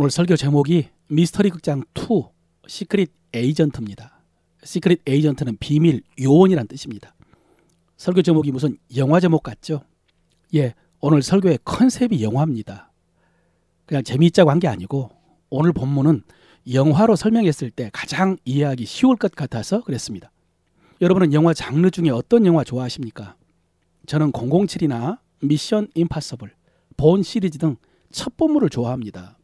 오늘 설교 제목이 미스터리 극장 2 시크릿 에이전트입니다. 시크릿 에이전트는 비밀 요원이란 뜻입니다. 설교 제목이 무슨 영화 제목 같죠? 예, 오늘 설교의 컨셉이 영화입니다. 그냥 재미있자고 한 게 아니고 오늘 본문은 영화로 설명했을 때 가장 이해하기 쉬울 것 같아서 그랬습니다. 여러분은 영화 장르 중에 어떤 영화 좋아하십니까? 저는 007이나 미션 임파서블, 본 시리즈 등 첩보물을 좋아합니다.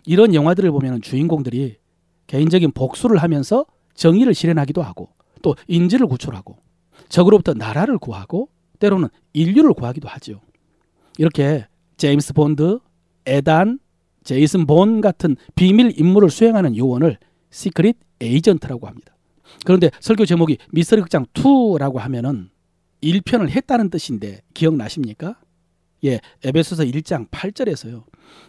이런 영화들을 보면 주인공들이 개인적인 복수를 하면서 정의를 실현하기도 하고 또 인지를 구출하고 적으로부터 나라를 구하고 때로는 인류를 구하기도 하죠. 이렇게 제임스 본드, 에단, 제이슨 본 같은 비밀 임무를 수행하는 요원을 시크릿 에이전트라고 합니다. 그런데 설교 제목이 미스터리 극장 2라고 하면은 1편을 했다는 뜻인데 기억나십니까? 예, 에베소서 1장 8절에서요.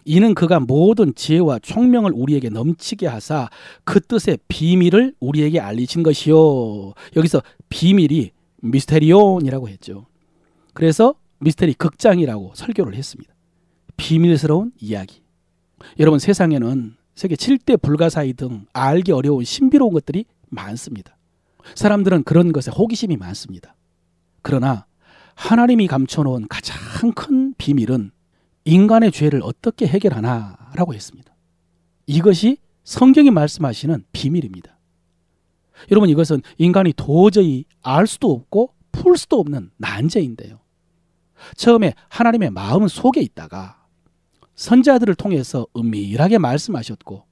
이는 그가 모든 지혜와 총명을 우리에게 넘치게 하사 그 뜻의 비밀을 우리에게 알리신 것이요. 여기서 비밀이 미스테리온이라고 했죠. 그래서 미스테리 극장이라고 설교를 했습니다. 비밀스러운 이야기. 여러분, 세상에는 세계 7대 불가사의 등 알기 어려운 신비로운 것들이 많습니다. 사람들은 그런 것에 호기심이 많습니다. 그러나 하나님이 감춰놓은 가장 큰 비밀은 인간의 죄를 어떻게 해결하나라고 했습니다. 이것이 성경이 말씀하시는 비밀입니다. 여러분, 이것은 인간이 도저히 알 수도 없고 풀 수도 없는 난제인데요. 처음에 하나님의 마음 속에 있다가 선지자들을 통해서 은밀하게 말씀하셨고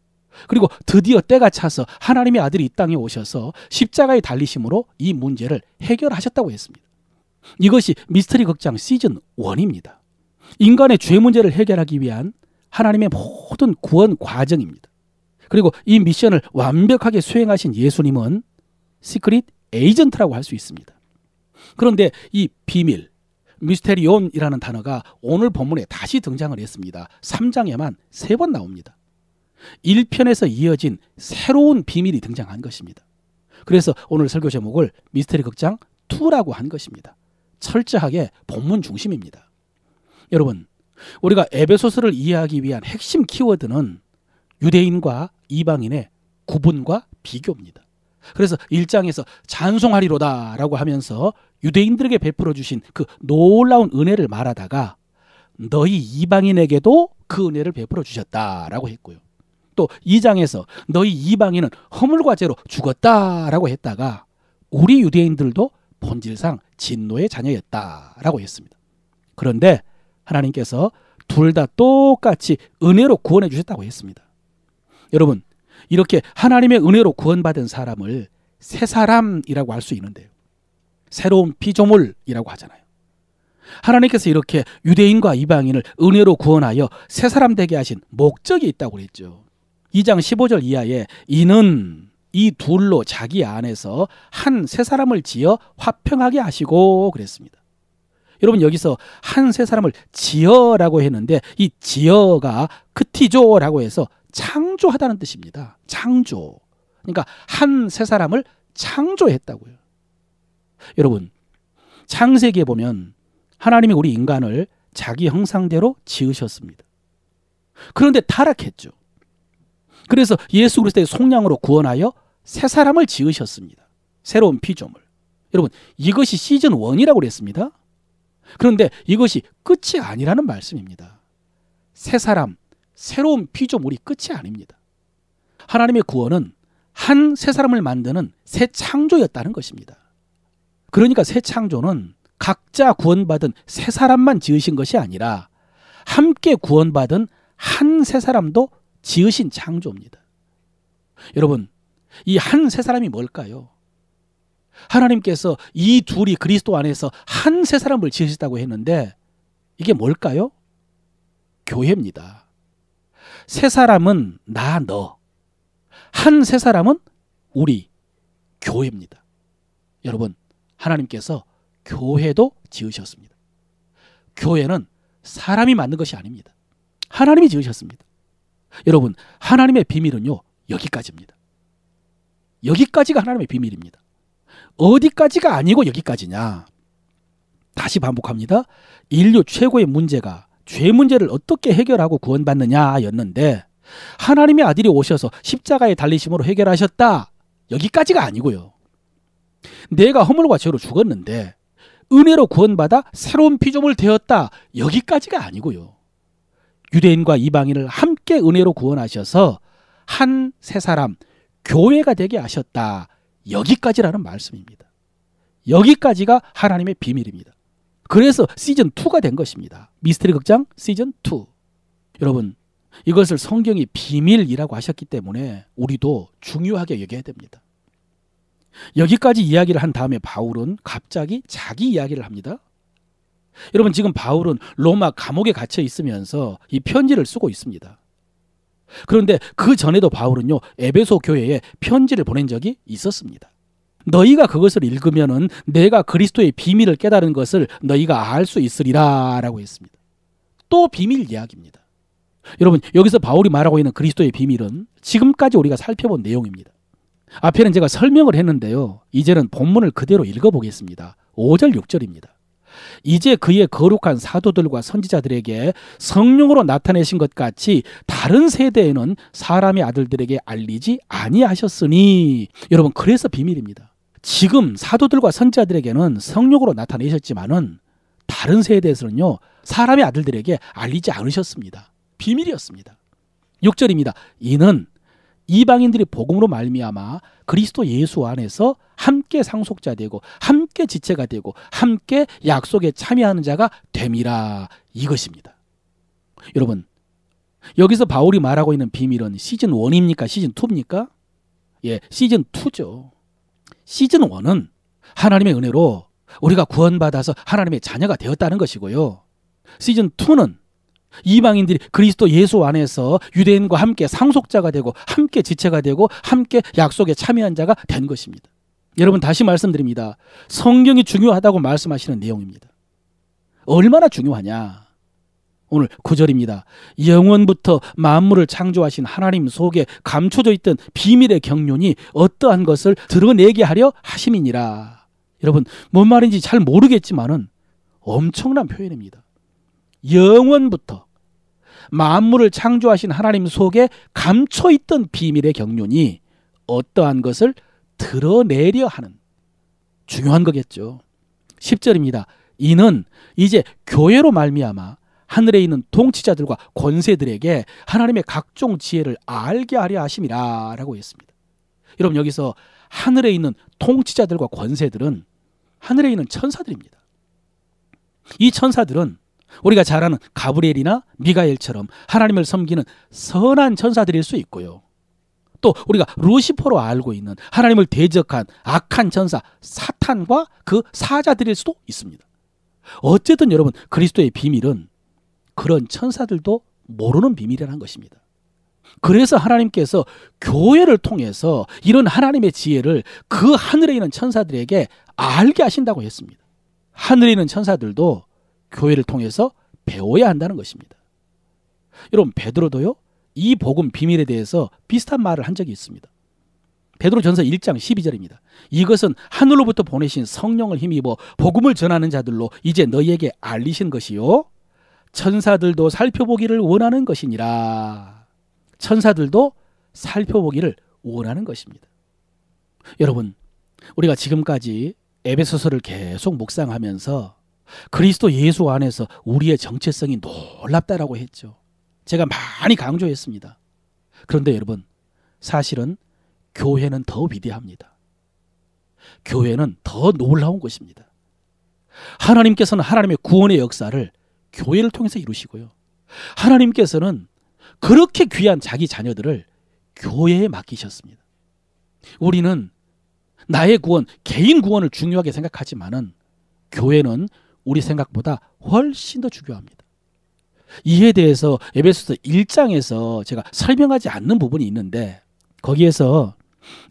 그리고 드디어 때가 차서 하나님의 아들이 이 땅에 오셔서 십자가에 달리심으로 이 문제를 해결하셨다고 했습니다. 이것이 미스터리 극장 시즌 1입니다. 인간의 죄 문제를 해결하기 위한 하나님의 모든 구원 과정입니다. 그리고 이 미션을 완벽하게 수행하신 예수님은 시크릿 에이전트라고 할 수 있습니다. 그런데 이 비밀, 미스테리온이라는 단어가 오늘 본문에 다시 등장을 했습니다. 3장에만 3번 나옵니다. 1편에서 이어진 새로운 비밀이 등장한 것입니다. 그래서 오늘 설교 제목을 미스터리 극장 2라고 한 것입니다. 철저하게 본문 중심입니다. 여러분, 우리가 에베소서를 이해하기 위한 핵심 키워드는 유대인과 이방인의 구분과 비교입니다. 그래서 1장에서 찬송하리로다 라고 하면서 유대인들에게 베풀어 주신 그 놀라운 은혜를 말하다가 너희 이방인에게도 그 은혜를 베풀어 주셨다라고 했고요. 또 2장에서 너희 이방인은 허물과 죄로 죽었다라고 했다가 우리 유대인들도 본질상 진노의 자녀였다라고 했습니다. 그런데 하나님께서 둘 다 똑같이 은혜로 구원해 주셨다고 했습니다. 여러분, 이렇게 하나님의 은혜로 구원받은 사람을 새 사람이라고 할 수 있는데요. 새로운 피조물이라고 하잖아요. 하나님께서 이렇게 유대인과 이방인을 은혜로 구원하여 새 사람 되게 하신 목적이 있다고 그랬죠. 2장 15절 이하에 이는 이 둘로 자기 안에서 한 새 사람을 지어 화평하게 하시고 그랬습니다. 여러분, 여기서 한 새 사람을 지어라고 했는데 이 지어가 크티조라고 해서 창조하다는 뜻입니다. 창조. 그러니까 한 새 사람을 창조했다고요. 여러분, 창세기에 보면 하나님이 우리 인간을 자기 형상대로 지으셨습니다. 그런데 타락했죠. 그래서 예수 그리스도의 속량으로 구원하여 새 사람을 지으셨습니다. 새로운 피조물. 여러분, 이것이 시즌 1이라고 그랬습니다. 그런데 이것이 끝이 아니라는 말씀입니다. 새 사람, 새로운 피조물이 끝이 아닙니다. 하나님의 구원은 한 새 사람을 만드는 새 창조였다는 것입니다. 그러니까 새 창조는 각자 구원받은 새 사람만 지으신 것이 아니라 함께 구원받은 한 새 사람도 지으신 창조입니다. 여러분, 이 한 새 사람이 뭘까요? 하나님께서 이 둘이 그리스도 안에서 한 새 사람을 지으셨다고 했는데 이게 뭘까요? 교회입니다. 새 사람은 나, 너. 한 새 사람은 우리, 교회입니다. 여러분, 하나님께서 교회도 지으셨습니다. 교회는 사람이 만든 것이 아닙니다. 하나님이 지으셨습니다. 여러분, 하나님의 비밀은요, 여기까지입니다. 여기까지가 하나님의 비밀입니다. 어디까지가 아니고 여기까지냐? 다시 반복합니다. 인류 최고의 문제가 죄 문제를 어떻게 해결하고 구원받느냐였는데 하나님의 아들이 오셔서 십자가에 달리심으로 해결하셨다. 여기까지가 아니고요. 내가 허물과 죄로 죽었는데 은혜로 구원받아 새로운 피조물 되었다. 여기까지가 아니고요. 유대인과 이방인을 함께 은혜로 구원하셔서 한 세 사람, 교회가 되게 하셨다. 여기까지라는 말씀입니다. 여기까지가 하나님의 비밀입니다. 그래서 시즌2가 된 것입니다. 미스터리 극장 시즌2. 여러분, 이것을 성경이 비밀이라고 하셨기 때문에 우리도 중요하게 여겨야 됩니다. 여기까지 이야기를 한 다음에 바울은 갑자기 자기 이야기를 합니다. 여러분, 지금 바울은 로마 감옥에 갇혀 있으면서 이 편지를 쓰고 있습니다. 그런데 그 전에도 바울은요, 에베소 교회에 편지를 보낸 적이 있었습니다. 너희가 그것을 읽으면은 내가 그리스도의 비밀을 깨달은 것을 너희가 알 수 있으리라 라고 했습니다. 또 비밀 이야기입니다. 여러분, 여기서 바울이 말하고 있는 그리스도의 비밀은 지금까지 우리가 살펴본 내용입니다. 앞에는 제가 설명을 했는데요. 이제는 본문을 그대로 읽어보겠습니다. 5절 6절입니다. 이제 그의 거룩한 사도들과 선지자들에게 성령으로 나타내신 것 같이 다른 세대에는 사람의 아들들에게 알리지 아니하셨으니. 여러분, 그래서 비밀입니다. 지금 사도들과 선지자들에게는 성령으로 나타내셨지만은 다른 세대에서는요, 사람의 아들들에게 알리지 않으셨습니다. 비밀이었습니다. 6절입니다. 이는 이방인들이 복음으로 말미암아 그리스도 예수 안에서 함께 상속자 되고 함께 지체가 되고 함께 약속에 참여하는 자가 됨이라. 이것입니다. 여러분, 여기서 바울이 말하고 있는 비밀은 시즌 1입니까? 시즌 2입니까? 예, 시즌 2죠. 시즌 1은 하나님의 은혜로 우리가 구원받아서 하나님의 자녀가 되었다는 것이고요. 시즌 2는 이방인들이 그리스도 예수 안에서 유대인과 함께 상속자가 되고 함께 지체가 되고 함께 약속에 참여한 자가 된 것입니다. 여러분, 다시 말씀드립니다. 성경이 중요하다고 말씀하시는 내용입니다. 얼마나 중요하냐? 오늘 9절입니다. 영원부터 만물을 창조하신 하나님 속에 감춰져 있던 비밀의 경륜이 어떠한 것을 드러내게 하려 하심이니라. 여러분, 뭔 말인지 잘 모르겠지만은 엄청난 표현입니다. 영원부터 만물을 창조하신 하나님 속에 감춰있던 비밀의 경륜이 어떠한 것을 드러내려 하는, 중요한 거겠죠. 10절입니다. 이는 이제 교회로 말미암아 하늘에 있는 통치자들과 권세들에게 하나님의 각종 지혜를 알게 하려 하심이라 라고 했습니다. 여러분, 여기서 하늘에 있는 통치자들과 권세들은 하늘에 있는 천사들입니다. 이 천사들은 우리가 잘 아는 가브리엘이나 미가엘처럼 하나님을 섬기는 선한 천사들일 수 있고요. 또 우리가 루시퍼로 알고 있는 하나님을 대적한 악한 천사 사탄과 그 사자들일 수도 있습니다. 어쨌든 여러분, 그리스도의 비밀은 그런 천사들도 모르는 비밀이라는 것입니다. 그래서 하나님께서 교회를 통해서 이런 하나님의 지혜를 그 하늘에 있는 천사들에게 알게 하신다고 했습니다. 하늘에 있는 천사들도 교회를 통해서 배워야 한다는 것입니다. 여러분, 베드로도요, 이 복음 비밀에 대해서 비슷한 말을 한 적이 있습니다. 베드로전서 1장 12절입니다. 이것은 하늘로부터 보내신 성령을 힘입어 복음을 전하는 자들로 이제 너희에게 알리신 것이요 천사들도 살펴보기를 원하는 것이니라. 천사들도 살펴보기를 원하는 것입니다. 여러분, 우리가 지금까지 에베소서를 계속 묵상하면서 그리스도 예수 안에서 우리의 정체성이 놀랍다라고 했죠. 제가 많이 강조했습니다. 그런데 여러분, 사실은 교회는 더 위대합니다. 교회는 더 놀라운 것입니다. 하나님께서는 하나님의 구원의 역사를 교회를 통해서 이루시고요. 하나님께서는 그렇게 귀한 자기 자녀들을 교회에 맡기셨습니다. 우리는 나의 구원, 개인 구원을 중요하게 생각하지만은 교회는 우리 생각보다 훨씬 더 중요합니다. 이에 대해서 에베소서 1장에서 제가 설명하지 않는 부분이 있는데, 거기에서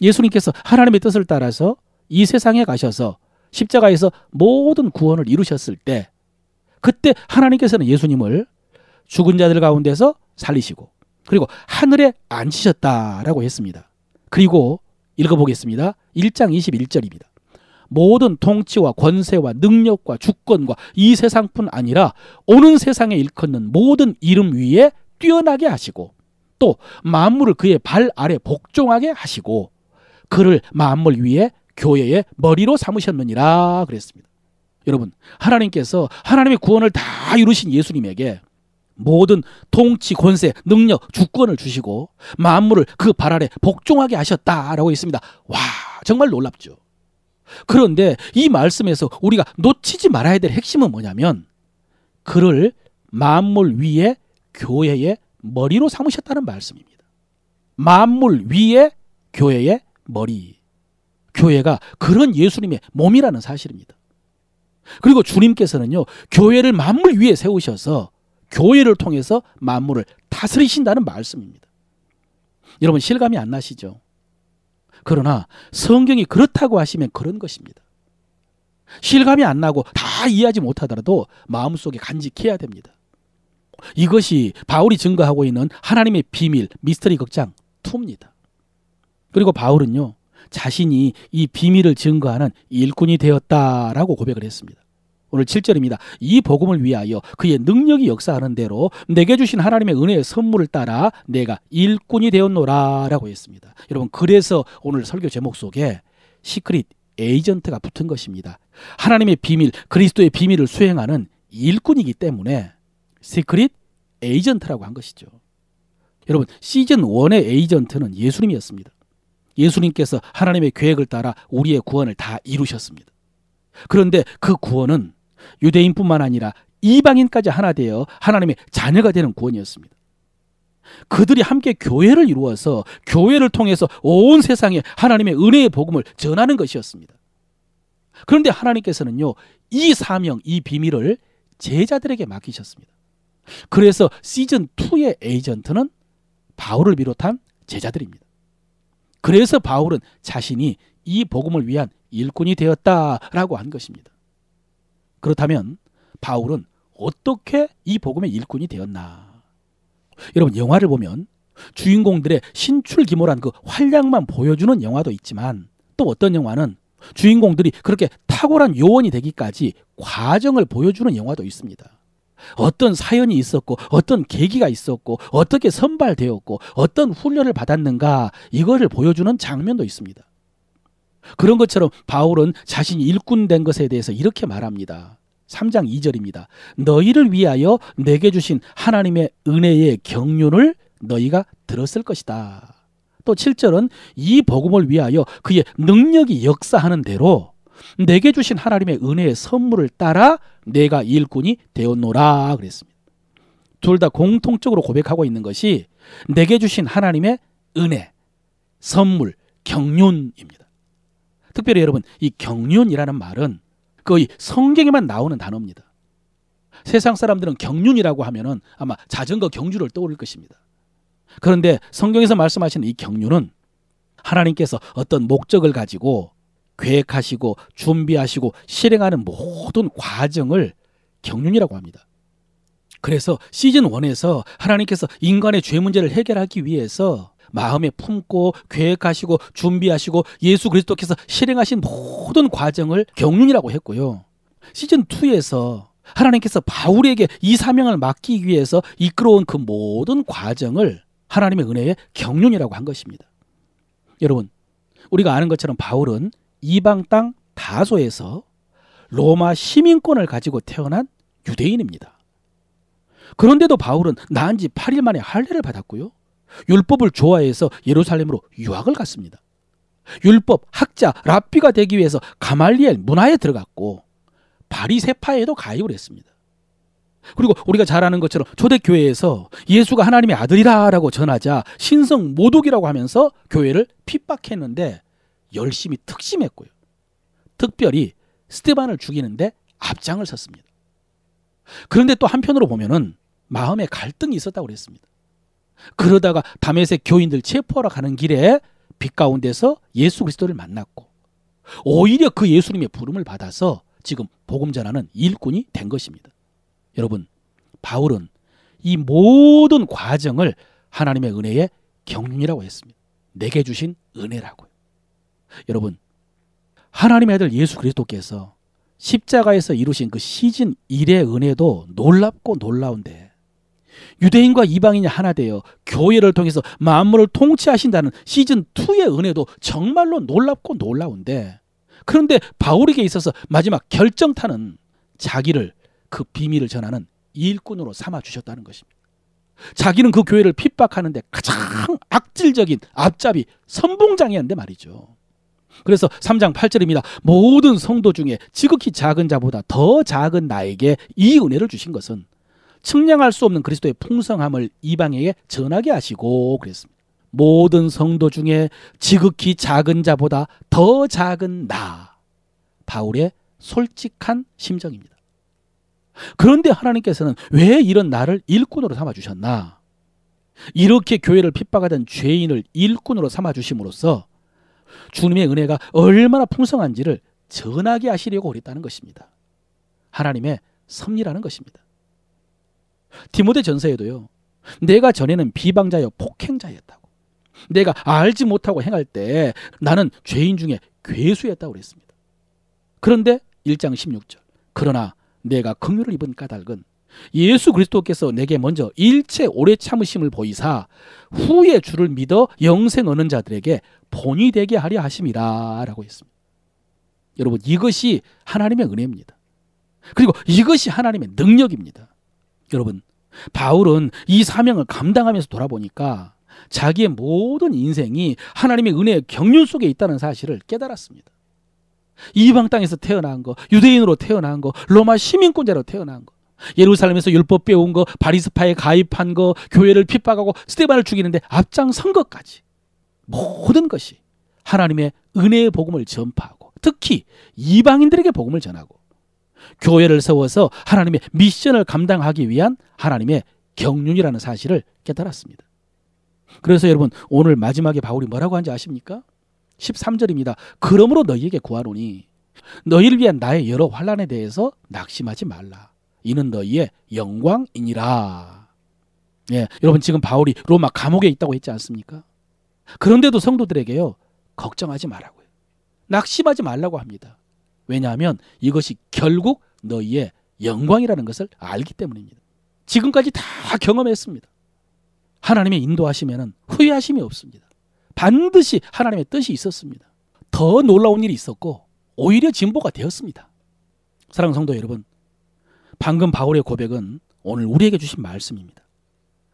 예수님께서 하나님의 뜻을 따라서 이 세상에 가셔서 십자가에서 모든 구원을 이루셨을 때, 그때 하나님께서는 예수님을 죽은 자들 가운데서 살리시고 그리고 하늘에 앉히셨다라고 했습니다. 그리고 읽어보겠습니다. 1장 21절입니다. 모든 통치와 권세와 능력과 주권과 이 세상뿐 아니라 오는 세상에 일컫는 모든 이름 위에 뛰어나게 하시고 또 만물을 그의 발 아래 복종하게 하시고 그를 만물 위에 교회의 머리로 삼으셨느니라 그랬습니다. 여러분, 하나님께서 하나님의 구원을 다 이루신 예수님에게 모든 통치, 권세, 능력, 주권을 주시고 만물을 그 발 아래 복종하게 하셨다라고 했습니다. 와, 정말 놀랍죠. 그런데 이 말씀에서 우리가 놓치지 말아야 될 핵심은 뭐냐면 그를 만물 위에 교회의 머리로 삼으셨다는 말씀입니다. 만물 위에 교회의 머리. 교회가 그런 예수님의 몸이라는 사실입니다. 그리고 주님께서는요, 교회를 만물 위에 세우셔서 교회를 통해서 만물을 다스리신다는 말씀입니다. 여러분, 실감이 안 나시죠? 그러나 성경이 그렇다고 하시면 그런 것입니다. 실감이 안 나고 다 이해하지 못하더라도 마음속에 간직해야 됩니다. 이것이 바울이 증거하고 있는 하나님의 비밀, 미스터리 극장 2입니다. 그리고 바울은요, 자신이 이 비밀을 증거하는 일꾼이 되었다라고 고백을 했습니다. 오늘 7절입니다. 이 복음을 위하여 그의 능력이 역사하는 대로 내게 주신 하나님의 은혜의 선물을 따라 내가 일꾼이 되었노라 라고 했습니다. 여러분, 그래서 오늘 설교 제목 속에 시크릿 에이전트가 붙은 것입니다. 하나님의 비밀, 그리스도의 비밀을 수행하는 일꾼이기 때문에 시크릿 에이전트라고 한 것이죠. 여러분, 시즌 1의 에이전트는 예수님이었습니다. 예수님께서 하나님의 계획을 따라 우리의 구원을 다 이루셨습니다. 그런데 그 구원은 유대인뿐만 아니라 이방인까지 하나 되어 하나님의 자녀가 되는 구원이었습니다. 그들이 함께 교회를 이루어서 교회를 통해서 온 세상에 하나님의 은혜의 복음을 전하는 것이었습니다. 그런데 하나님께서는요, 이 사명, 이 비밀을 제자들에게 맡기셨습니다. 그래서 시즌 2의 에이전트는 바울을 비롯한 제자들입니다. 그래서 바울은 자신이 이 복음을 위한 일꾼이 되었다라고 한 것입니다. 그렇다면 바울은 어떻게 이 복음의 일꾼이 되었나? 여러분, 영화를 보면 주인공들의 신출귀몰한 그 활약만 보여주는 영화도 있지만 또 어떤 영화는 주인공들이 그렇게 탁월한 요원이 되기까지 과정을 보여주는 영화도 있습니다. 어떤 사연이 있었고 어떤 계기가 있었고 어떻게 선발되었고 어떤 훈련을 받았는가, 이거를 보여주는 장면도 있습니다. 그런 것처럼 바울은 자신이 일꾼 된 것에 대해서 이렇게 말합니다. 3장 2절입니다. 너희를 위하여 내게 주신 하나님의 은혜의 경륜을 너희가 들었을 것이다. 또 7절은 이 복음을 위하여 그의 능력이 역사하는 대로 내게 주신 하나님의 은혜의 선물을 따라 내가 일꾼이 되었노라 그랬습니다. 둘 다 공통적으로 고백하고 있는 것이 내게 주신 하나님의 은혜, 선물, 경륜입니다. 특별히 여러분, 이 경륜이라는 말은 거의 성경에만 나오는 단어입니다. 세상 사람들은 경륜이라고 하면은 아마 자전거 경주를 떠올릴 것입니다. 그런데 성경에서 말씀하시는 이 경륜은 하나님께서 어떤 목적을 가지고 계획하시고 준비하시고 실행하는 모든 과정을 경륜이라고 합니다. 그래서 시즌 1에서 하나님께서 인간의 죄 문제를 해결하기 위해서 마음에 품고 계획하시고 준비하시고 예수 그리스도께서 실행하신 모든 과정을 경륜이라고 했고요. 시즌 2에서 하나님께서 바울에게 이 사명을 맡기기 위해서 이끌어온 그 모든 과정을 하나님의 은혜의 경륜이라고 한 것입니다. 여러분, 우리가 아는 것처럼 바울은 이방 땅 다소에서 로마 시민권을 가지고 태어난 유대인입니다. 그런데도 바울은 낳은 지 8일 만에 할례를 받았고요. 율법을 좋아해서 예루살렘으로 유학을 갔습니다. 율법 학자 랍비가 되기 위해서 가말리엘 문화에 들어갔고 바리새파에도 가입을 했습니다. 그리고 우리가 잘 아는 것처럼 초대교회에서 예수가 하나님의 아들이라고 전하자 신성 모독이라고 하면서 교회를 핍박했는데 열심히 특심했고요. 특별히 스데반을 죽이는데 앞장을 섰습니다. 그런데 또 한편으로 보면은 마음에 갈등이 있었다고 그랬습니다. 그러다가 다메섹 교인들 체포하러 가는 길에 빛 가운데서 예수 그리스도를 만났고 오히려 그 예수님의 부름을 받아서 지금 복음 전하는 일꾼이 된 것입니다. 여러분, 바울은 이 모든 과정을 하나님의 은혜의 경륜이라고 했습니다. 내게 주신 은혜라고요. 여러분, 하나님의 아들 예수 그리스도께서 십자가에서 이루신 그 시즌 1의 은혜도 놀랍고 놀라운데 유대인과 이방인이 하나 되어 교회를 통해서 만물을 통치하신다는 시즌2의 은혜도 정말로 놀랍고 놀라운데, 그런데 바울에게 있어서 마지막 결정타는 자기를 그 비밀을 전하는 일꾼으로 삼아주셨다는 것입니다. 자기는 그 교회를 핍박하는데 가장 악질적인 앞잡이 선봉장이었는데 말이죠. 그래서 3장 8절입니다. 모든 성도 중에 지극히 작은 자보다 더 작은 나에게 이 은혜를 주신 것은 측량할 수 없는 그리스도의 풍성함을 이방에게 전하게 하시고 그랬습니다. 모든 성도 중에 지극히 작은 자보다 더 작은 나. 바울의 솔직한 심정입니다. 그런데 하나님께서는 왜 이런 나를 일꾼으로 삼아주셨나? 이렇게 교회를 핍박하던 죄인을 일꾼으로 삼아주심으로써 주님의 은혜가 얼마나 풍성한지를 전하게 하시려고 그랬다는 것입니다. 하나님의 섭리라는 것입니다. 디모데 전서에도요, 내가 전에는 비방자여 폭행자였다고, 내가 알지 못하고 행할 때 나는 죄인 중에 괴수였다고 그랬습니다. 그런데 1장 16절, 그러나 내가 긍휼을 입은 까닭은 예수 그리스도께서 내게 먼저 일체 오래 참으심을 보이사 후에 주를 믿어 영생 얻는 자들에게 본이 되게 하려 하심이라 라고 했습니다. 여러분, 이것이 하나님의 은혜입니다. 그리고 이것이 하나님의 능력입니다. 여러분, 바울은 이 사명을 감당하면서 돌아보니까 자기의 모든 인생이 하나님의 은혜의 경륜 속에 있다는 사실을 깨달았습니다. 이방 땅에서 태어난 거, 유대인으로 태어난 거, 로마 시민권자로 태어난 거, 예루살렘에서 율법 배운 거, 바리스파에 가입한 거, 교회를 핍박하고 스데반을 죽이는데 앞장선 것까지, 모든 것이 하나님의 은혜의 복음을 전파하고 특히 이방인들에게 복음을 전하고 교회를 세워서 하나님의 미션을 감당하기 위한 하나님의 경륜이라는 사실을 깨달았습니다. 그래서 여러분, 오늘 마지막에 바울이 뭐라고 하는지 아십니까? 13절입니다. 그러므로 너희에게 구하노니 너희를 위한 나의 여러 환난에 대해서 낙심하지 말라. 이는 너희의 영광이니라. 예, 여러분, 지금 바울이 로마 감옥에 있다고 했지 않습니까? 그런데도 성도들에게요, 걱정하지 말라고요. 낙심하지 말라고 합니다. 왜냐하면 이것이 결국 너희의 영광이라는 것을 알기 때문입니다. 지금까지 다 경험했습니다. 하나님의 인도하시면 후회하심이 없습니다. 반드시 하나님의 뜻이 있었습니다. 더 놀라운 일이 있었고 오히려 진보가 되었습니다. 사랑하는 성도 여러분, 방금 바울의 고백은 오늘 우리에게 주신 말씀입니다.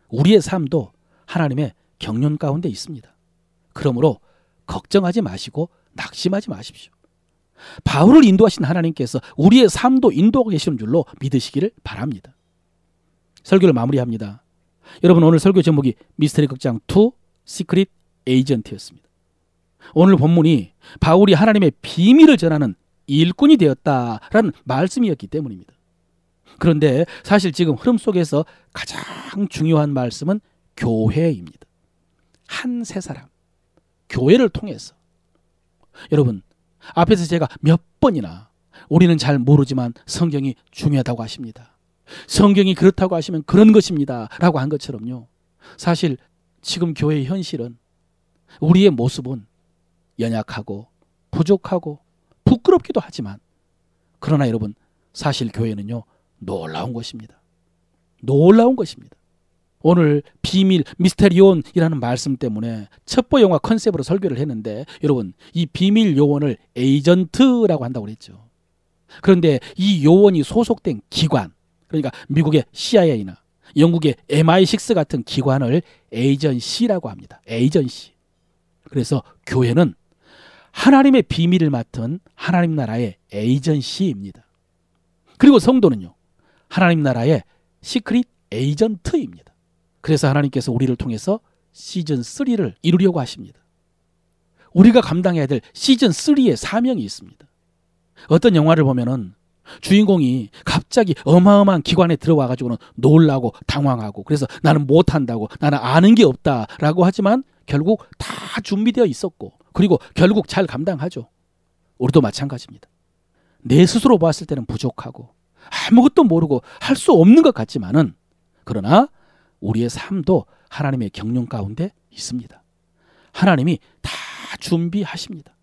우리의 삶도 하나님의 경륜 가운데 있습니다. 그러므로 걱정하지 마시고 낙심하지 마십시오. 바울을 인도하신 하나님께서 우리의 삶도 인도하고 계시는 줄로 믿으시기를 바랍니다. 설교를 마무리합니다. 여러분, 오늘 설교 제목이 미스터리 극장 2 시크릿 에이전트였습니다. 오늘 본문이 바울이 하나님의 비밀을 전하는 일꾼이 되었다라는 말씀이었기 때문입니다. 그런데 사실 지금 흐름 속에서 가장 중요한 말씀은 교회입니다. 한 세 사람, 교회를 통해서. 여러분, 앞에서 제가 몇 번이나 우리는 잘 모르지만 성경이 중요하다고 하십니다. 성경이 그렇다고 하시면 그런 것입니다 라고 한 것처럼요, 사실 지금 교회의 현실은, 우리의 모습은 연약하고 부족하고 부끄럽기도 하지만, 그러나 여러분, 사실 교회는요, 놀라운 것입니다. 놀라운 것입니다. 오늘 비밀, 미스테리온이라는 말씀 때문에 첩보 영화 컨셉으로 설교를 했는데, 여러분, 이 비밀 요원을 에이전트라고 한다고 그랬죠. 그런데 이 요원이 소속된 기관, 그러니까 미국의 CIA나 영국의 MI6 같은 기관을 에이전시라고 합니다. 에이전시. 그래서 교회는 하나님의 비밀을 맡은 하나님 나라의 에이전시입니다. 그리고 성도는요, 하나님 나라의 시크릿 에이전트입니다. 그래서 하나님께서 우리를 통해서 시즌3를 이루려고 하십니다. 우리가 감당해야 될 시즌3의 사명이 있습니다. 어떤 영화를 보면은 주인공이 갑자기 어마어마한 기관에 들어와가지고는 놀라고 당황하고, 그래서 나는 못한다고, 나는 아는 게 없다라고 하지만 결국 다 준비되어 있었고, 그리고 결국 잘 감당하죠. 우리도 마찬가지입니다. 내 스스로 봤을 때는 부족하고 아무것도 모르고 할 수 없는 것 같지만은, 그러나 우리의 삶도 하나님의 경륜 가운데 있습니다. 하나님이 다 준비하십니다.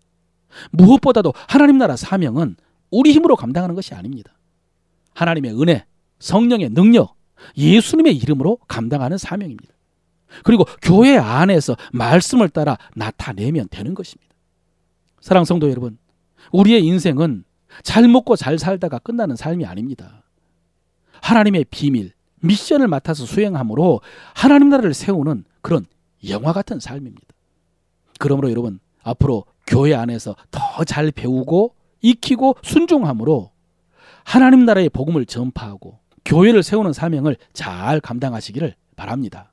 무엇보다도 하나님 나라 사명은 우리 힘으로 감당하는 것이 아닙니다. 하나님의 은혜, 성령의 능력, 예수님의 이름으로 감당하는 사명입니다. 그리고 교회 안에서 말씀을 따라 나타내면 되는 것입니다. 사랑하는 성도 여러분, 우리의 인생은 잘 먹고 잘 살다가 끝나는 삶이 아닙니다. 하나님의 비밀, 미션을 맡아서 수행함으로 하나님 나라를 세우는 그런 영화 같은 삶입니다. 그러므로 여러분, 앞으로 교회 안에서 더 잘 배우고 익히고 순종함으로 하나님 나라의 복음을 전파하고 교회를 세우는 사명을 잘 감당하시기를 바랍니다.